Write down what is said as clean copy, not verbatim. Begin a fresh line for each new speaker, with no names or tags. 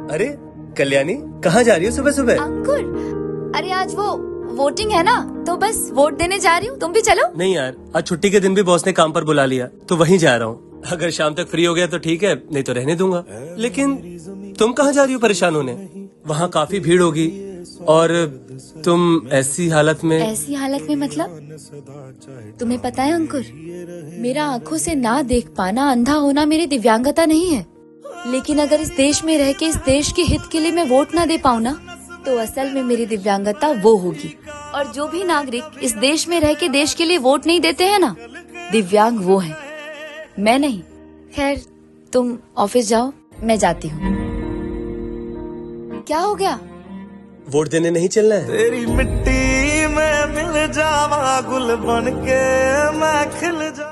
अरे कल्याणी, कहाँ जा रही हो सुबह सुबह?
अंकुर, अरे आज वो वोटिंग है ना, तो बस वोट देने जा रही हूँ, तुम भी चलो।
नहीं यार, आज छुट्टी के दिन भी बॉस ने काम पर बुला लिया, तो वहीं जा रहा हूँ। अगर शाम तक फ्री हो गया तो ठीक है, नहीं तो रहने दूंगा। लेकिन तुम कहाँ जा रही हो परेशान होने? वहाँ काफी भीड़ होगी और तुम ऐसी हालत में।
ऐसी हालत में मतलब? तुम्हें पता है अंकुर, मेरा आंखों से ना देख पाना, अंधा होना मेरी दिव्यांगता नहीं है। लेकिन अगर इस देश में रह के इस देश के हित के लिए मैं वोट ना दे पाऊँ ना, तो असल में मेरी दिव्यांगता वो होगी। और जो भी नागरिक इस देश में रह के देश के लिए वोट नहीं देते हैं ना, दिव्यांग वो है, मैं नहीं। खैर, तुम ऑफिस जाओ, मैं जाती हूँ। क्या हो गया?
वोट देने नहीं चलना है?
तेरी मिट्टी में मिल जावा गुल बन के मैं खिल जा।